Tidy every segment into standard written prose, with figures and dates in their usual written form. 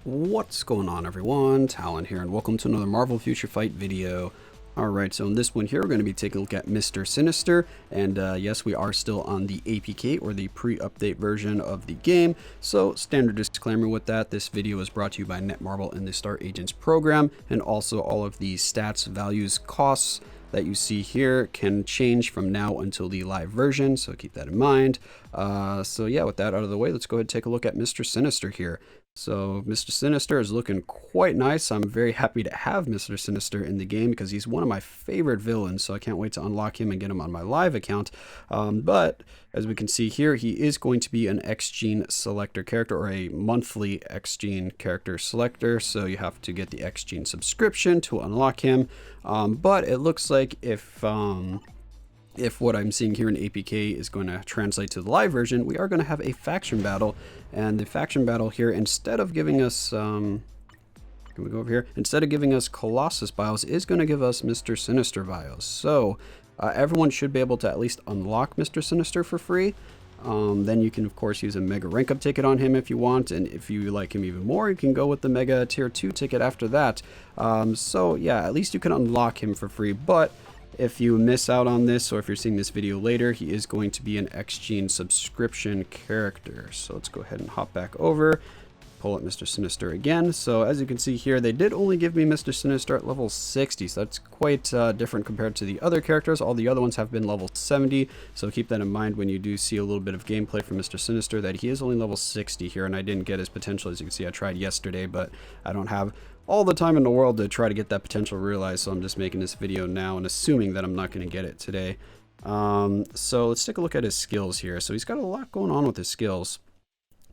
What's going on, everyone? Talen here, and welcome to another Marvel Future Fight video. Alright, so in this one here, we're going to be taking a look at Mr. Sinister, and yes, we are still on the APK, or the pre-update version of the game. So, standard disclaimer with that, this video is brought to you by Netmarble and the Star Agents program, and also all of the stats, values, costs that you see here can change from now until the live version, so keep that in mind. So yeah, with that out of the way, let's go ahead and take a look at Mr. Sinister here. So Mr. Sinister is looking quite nice. I'm very happy to have Mr. Sinister in the game because he's one of my favorite villains, so I can't wait to unlock him and get him on my live account. But as we can see here, he is going to be an X-Gene selector character, or a monthly X-Gene character selector, so you have to get the X-Gene subscription to unlock him. But it looks like if what I'm seeing here in APK is going to translate to the live version, we are going to have a faction battle. And the faction battle here, instead of giving us, can we go over here? Instead of giving us Colossus vials, is going to give us Mr. Sinister vials. So everyone should be able to at least unlock Mr. Sinister for free. Then you can, of course, use a Mega Rank Up ticket on him if you want, and if you like him even more, you can go with the Mega Tier 2 ticket after that. So yeah, at least you can unlock him for free, but if you miss out on this, or if you're seeing this video later, he is going to be an X-Gene subscription character. So let's go ahead and hop back over, pull up Mr. Sinister again. So as you can see here, they did only give me Mr. Sinister at level 60, so that's quite different compared to the other characters. All the other ones have been level 70, so keep that in mind when you do see a little bit of gameplay from Mr. Sinister, that he is only level 60 here, and I didn't get his potential. As you can see, I tried yesterday, but I don't have all the time in the world to try to get that potential realized, so I'm just making this video now and assuming that I'm not going to get it today. So let's take a look at his skills here. So he's got a lot going on with his skills.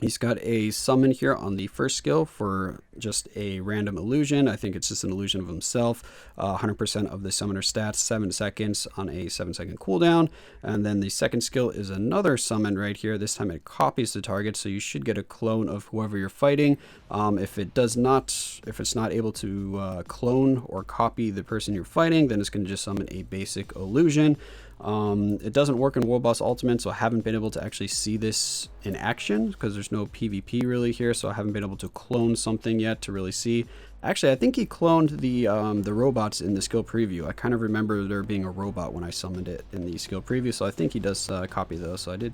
He's got a summon here on the first skill for just a random illusion. I think it's just an illusion of himself. 100% of the summoner stats, 7 seconds on a 7-second cooldown. And then the second skill is another summon right here. This time it copies the target, so you should get a clone of whoever you're fighting. If it's not able to clone or copy the person you're fighting, then it's going to just summon a basic illusion. It doesn't work in World Boss Ultimate, so I haven't been able to actually see this in action because there's no PvP really here, so I haven't been able to clone something yet to really see. Actually, I think he cloned the robots in the skill preview. I kind of remember there being a robot when I summoned it in the skill preview, so I think he does copy those, so I did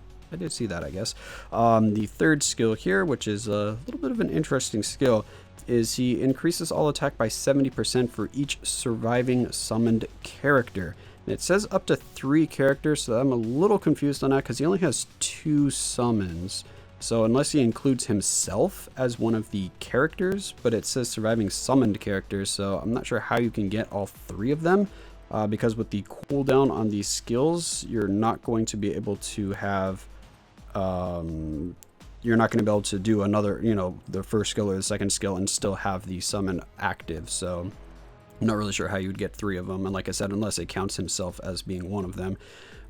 see that, I guess. The third skill here, which is a little bit of an interesting skill, is he increases all attack by 70% for each surviving summoned character. And it says up to 3 characters, so I'm a little confused on that because he only has 2 summons. So unless he includes himself as one of the characters, but it says surviving summoned characters, so I'm not sure how you can get all 3 of them. Because with the cooldown on these skills, you're not going to be able to have, you're not going to be able to do another, the first skill or the second skill and still have the summon active. So I'm not really sure how you would get 3 of them, and like I said, unless it counts himself as being one of them.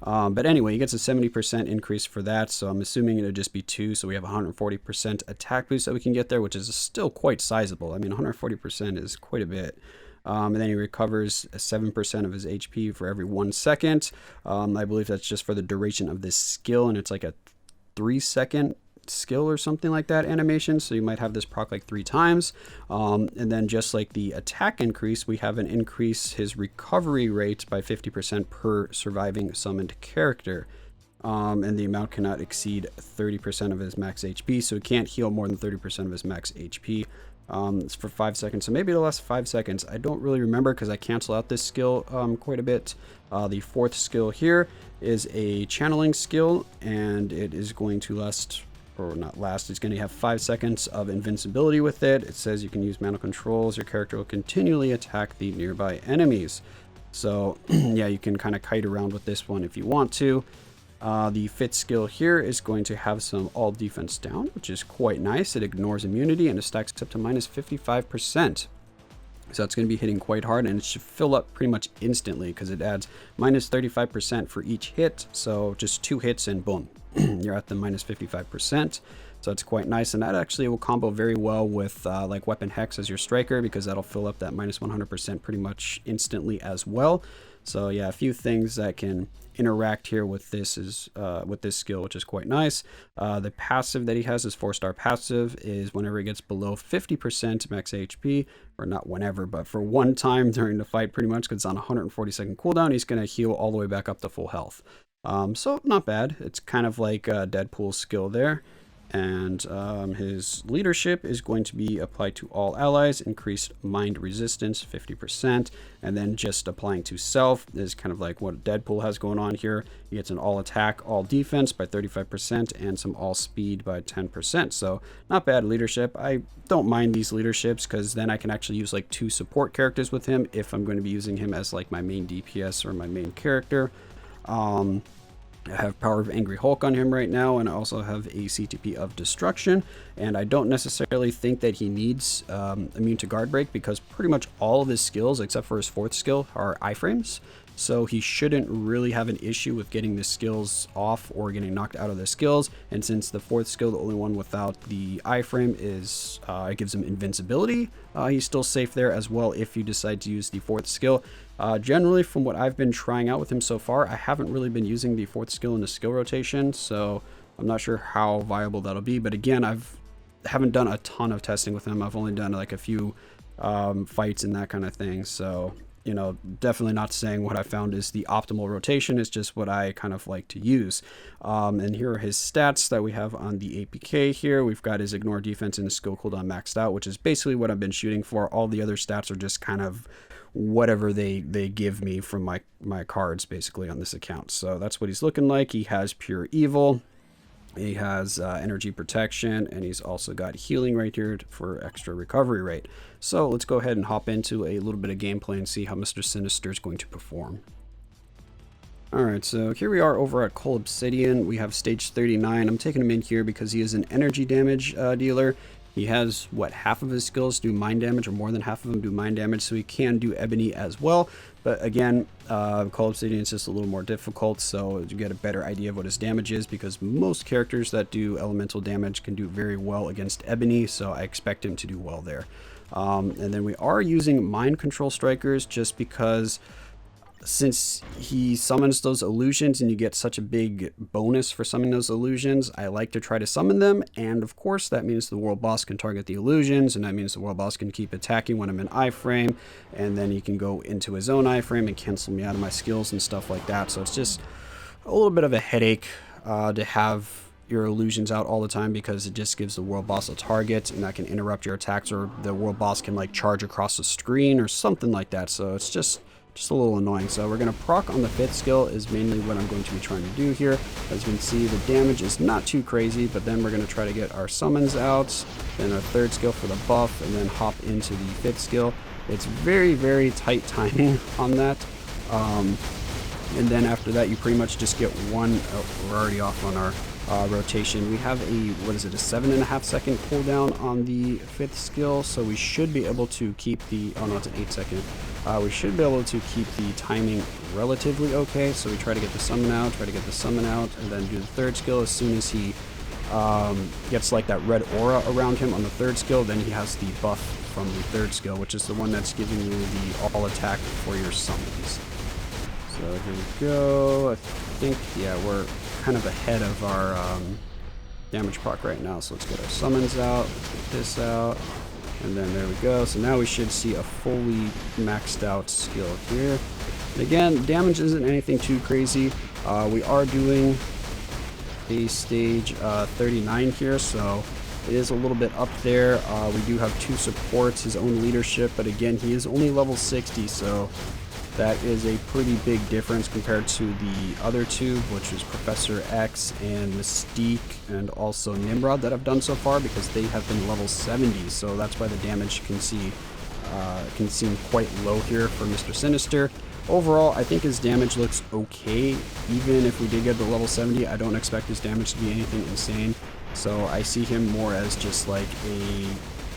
But anyway, he gets a 70% increase for that, so I'm assuming it'll just be 2, so we have 140% attack boost that we can get there, which is still quite sizable. I mean, 140% is quite a bit. And then he recovers 7% of his HP for every 1 second. I believe that's just for the duration of this skill, and it's like a 3-second skill or something like that animation, so you might have this proc like 3 times. And then just like the attack increase, we have an increase his recovery rate by 50% per surviving summoned character. And the amount cannot exceed 30% of his max HP, so he can't heal more than 30% of his max HP. It's for 5 seconds, so maybe it'll last 5 seconds. I don't really remember because I cancel out this skill quite a bit. The fourth skill here is a channeling skill, and it is going to last, or not last, it's going to have 5 seconds of invincibility with it. It says you can use mana controls. Your character will continually attack the nearby enemies. So yeah, you can kind of kite around with this one if you want to. The fifth skill here is going to have some all defense down, which is quite nice. It ignores immunity and it stacks up to minus 55%. So it's going to be hitting quite hard, and it should fill up pretty much instantly because it adds minus 35% for each hit. So just 2 hits and boom, you're at the minus 55%. So it's quite nice, and that actually will combo very well with like Weapon Hex as your striker, because that'll fill up that minus 100% pretty much instantly as well. So yeah, a few things that can interact here with this skill, which is quite nice. The passive that he has, his 4-star passive, is whenever he gets below 50% max HP, or not whenever, but for one time during the fight, pretty much, because it's on 140-second cooldown, he's going to heal all the way back up to full health. So not bad. It's kind of like Deadpool's skill there. And his leadership is going to be applied to all allies, increased mind resistance 50%, and then just applying to self is kind of like what Deadpool has going on here. He gets an all attack, all defense by 35%, and some all speed by 10%. So not bad leadership. I don't mind these leaderships because then I can actually use like 2 support characters with him if I'm going to be using him as like my main DPS or my main character. I have Power of Angry Hulk on him right now, and I also have a Ctp of Destruction, and I don't necessarily think that he needs Immune to Guard Break because pretty much all of his skills, except for his 4th skill, are iframes, so he shouldn't really have an issue with getting the skills off or getting knocked out of the skills. And since the 4th skill, the only one without the iframe, is it gives him invincibility, he's still safe there as well if you decide to use the 4th skill. Generally, from what I've been trying out with him so far, I haven't really been using the 4th skill in the skill rotation, so I'm not sure how viable that'll be. But again, haven't done a ton of testing with him. I've only done like a few fights and that kind of thing. So, you know, definitely not saying what I found is the optimal rotation. It's just what I kind of like to use. And here are his stats that we have on the APK here. We've got his ignore defense and his skill cooldown maxed out, which is basically what I've been shooting for. All the other stats are just kind of whatever they give me from my cards basically on this account. So that's what he's looking like. He has pure evil, he has energy protection, and he's also got healing right here for extra recovery rate. So let's go ahead and hop into a little bit of gameplay and see how Mr. Sinister is going to perform. Alright, so here we are over at Coal Obsidian. We have stage 39. I'm taking him in here because he is an energy damage dealer. He has, what, half of his skills do mind damage, or more than half of them do mind damage, so he can do Ebony as well. But again, Coal Obsidian is just a little more difficult, so you get a better idea of what his damage is, because most characters that do elemental damage can do very well against Ebony, so I expect him to do well there. And then we are using Mind Control Strikers just because since he summons those illusions and you get such a big bonus for summoning those illusions, I like to try to summon them, and of course that means the world boss can target the illusions, and that means the world boss can keep attacking when I'm in iframe, and then he can go into his own iframe and cancel me out of my skills and stuff like that. So it's just a little bit of a headache to have your illusions out all the time, because it just gives the world boss a target and that can interrupt your attacks, or the world boss can like charge across the screen or something like that. So it's just a little annoying. So we're going to proc on the 5th skill is mainly what I'm going to be trying to do here. As you can see, the damage is not too crazy, but then we're going to try to get our summons out, then our 3rd skill for the buff, and then hop into the 5th skill. It's very, very tight timing on that. And then after that, you pretty much just get one. Oh, we're already off on our rotation. We have a, what is it, a 7.5 second cooldown on the 5th skill, so we should be able to keep the, oh no, it's an 8 second. We should be able to keep the timing relatively okay. So we try to get the summon out, and then do the 3rd skill. As soon as he gets like that red aura around him on the 3rd skill, then he has the buff from the 3rd skill, which is the one that's giving you the all attack for your summons. So here we go. I think, yeah, we're kind of ahead of our damage proc right now. So let's get our summons out, let's get this out, and then there we go. So now we should see a fully maxed out skill here. And again, damage isn't anything too crazy. We are doing a stage 39 here, so it is a little bit up there. We do have 2 supports, his own leadership, but again, he is only level 60, so that is a pretty big difference compared to the other 2, which is Professor X and Mystique, and also Nimrod that I've done so far, because they have been level 70, so that's why the damage can seem quite low here for Mr. Sinister. Overall, I think his damage looks okay. Even if we did get to level 70, I don't expect his damage to be anything insane. So I see him more as just like a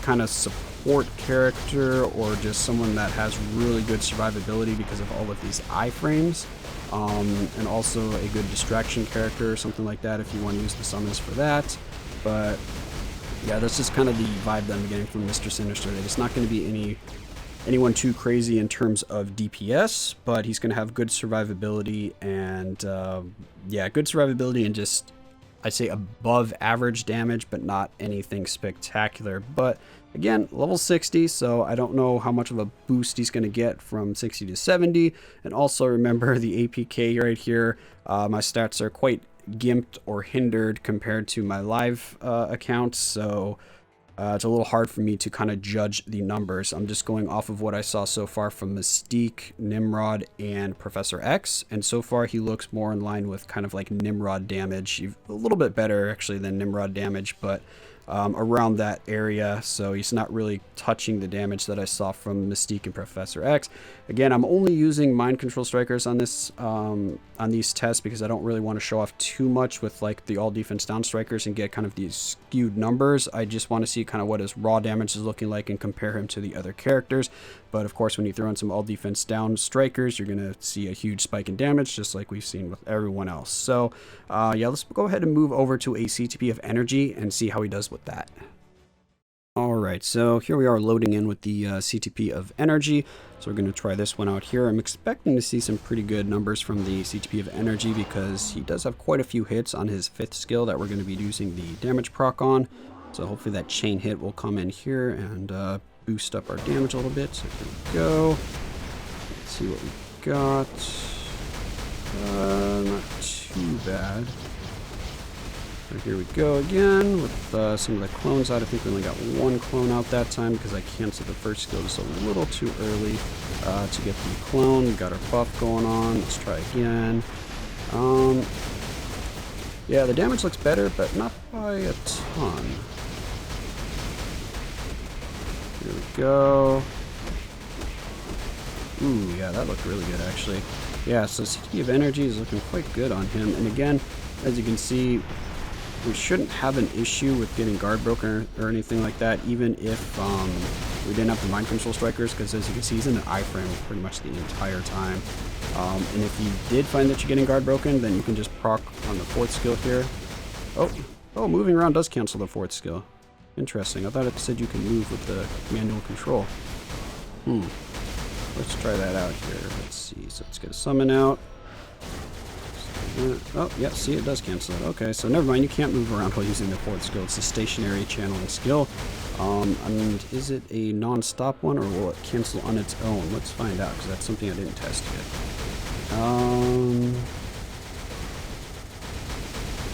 kind of support character, or just someone that has really good survivability because of all of these iframes, and also a good distraction character or something like that if you want to use the summons for that. But yeah, that's just kind of the vibe that I'm getting from Mr. Sinister, that it's not going to be any anyone too crazy in terms of DPS, but he's going to have good survivability and yeah, good survivability and just, I'd say, above average damage, but not anything spectacular. But again, level 60, so I don't know how much of a boost he's going to get from 60 to 70. And also remember the APK right here, my stats are quite gimped or hindered compared to my live account, so it's a little hard for me to kind of judge the numbers. I'm just going off of what I saw so far from Mystique, Nimrod, and Professor X, and so far he looks more in line with kind of like Nimrod damage, a little bit better actually than Nimrod damage, but around that area, so he's not really touching the damage that I saw from Mystique and Professor X. Again, I'm only using mind control strikers on this on these tests because I don't really want to show off too much with like the all defense down strikers and get kind of these skewed numbers. I just want to see kind of what his raw damage is looking like and compare him to the other characters. But of course, when you throw in some all defense down strikers, you're going to see a huge spike in damage, just like we've seen with everyone else. So yeah, let's go ahead and move over to a Ctp of Energy and see how he does with that. Alright, so here we are loading in with the Ctp of Energy. So we're going to try this one out here. I'm expecting to see some pretty good numbers from the Ctp of Energy because he does have quite a few hits on his 5th skill that we're going to be using the damage proc on. So hopefully that chain hit will come in here and boost up our damage a little bit. So here we go. Let's see what we got. Not too bad. So here we go again with some of the clones out. I think we only got one clone out that time because I canceled the first skill just a little too early to get the clone. We got our buff going on. Let's try again. Yeah, the damage looks better, but not by a ton. Here we go. Ooh, yeah, that looked really good actually. Yeah, so Ctp of Energy is looking quite good on him. And again, as you can see, we shouldn't have an issue with getting guard broken or anything like that, even if we didn't have the mind control strikers, because as you can see, he's in an iframe pretty much the entire time. And if you did find that you're getting guard broken, then you can just proc on the 4th skill here. Oh, moving around does cancel the 4th skill. Interesting. I thought it said you can move with the manual control. Let's try that out here. Let's see. So let's get a summon out. Oh, yeah, see, it does cancel it. Okay, so never mind, you can't move around while using the 4th skill. It's a stationary channeling skill. And is it a non-stop one, or will it cancel on its own? Let's find out, because that's something I didn't test yet.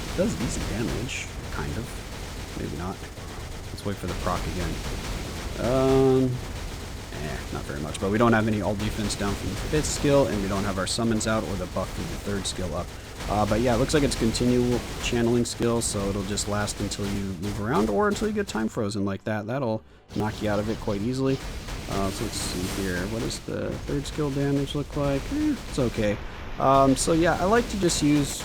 It does easy damage, kind of. Maybe not. Let's wait for the proc again. Not very much, but we don't have any all defense down from the 5th skill, and we don't have our summons out or the buff from the 3rd skill up. But yeah, it looks like it's continual channeling skill, so it'll just last until you move around or until you get time frozen like that. That'll knock you out of it quite easily. So let's see here. What does the 3rd skill damage look like? It's okay. So yeah, I like to just use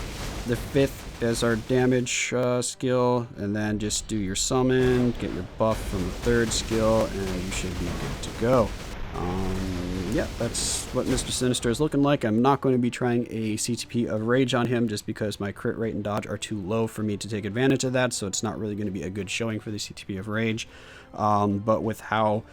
the 5th as our damage skill, and then just do your summon, get your buff from the 3rd skill, and you should be good to go. Yeah, that's what Mr. Sinister is looking like. I'm not going to be trying a Ctp of Rage on him just because my crit rate and dodge are too low for me to take advantage of that, so it's not really going to be a good showing for the Ctp of Rage. But with how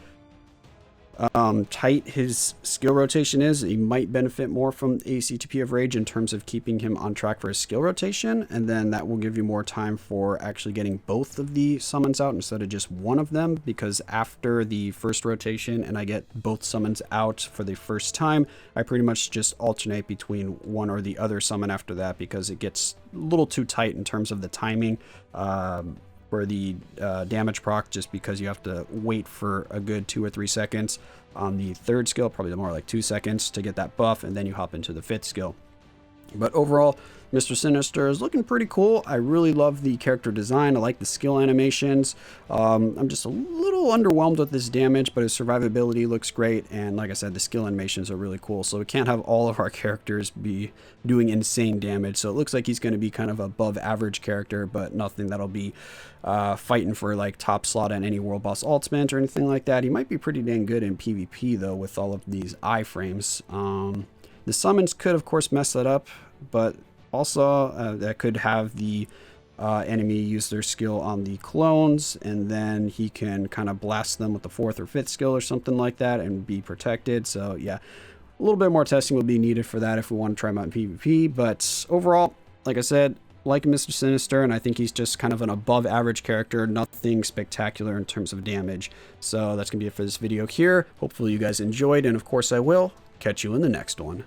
tight his skill rotation is, he might benefit more from a Ctp of Rage in terms of keeping him on track for his skill rotation, and then that will give you more time for actually getting both of the summons out instead of just one of them, because after the first rotation and I get both summons out for the first time, I pretty much just alternate between one or the other summon after that, because it gets a little too tight in terms of the timing for the damage proc, just because you have to wait for a good 2 or 3 seconds on the 3rd skill, probably more like 2 seconds to get that buff, and then you hop into the 5th skill. But overall, Mr. Sinister is looking pretty cool. I really love the character design. I like the skill animations. I'm just a little underwhelmed with this damage, but his survivability looks great. And like I said, the skill animations are really cool. So we can't have all of our characters be doing insane damage. So it looks like he's going to be kind of above average character, but nothing that'll be fighting for like top slot on any world boss ultimate or anything like that. He might be pretty dang good in PvP though, with all of these iframes. The summons could of course mess that up, but also that could have the enemy use their skill on the clones, and then he can kind of blast them with the 4th or 5th skill or something like that and be protected. So yeah, a little bit more testing will be needed for that if we want to try him out in PvP. But overall, like I said, like Mr. Sinister, and I think he's just kind of an above average character, nothing spectacular in terms of damage. So that's going to be it for this video here. Hopefully you guys enjoyed, and of course I will catch you in the next one.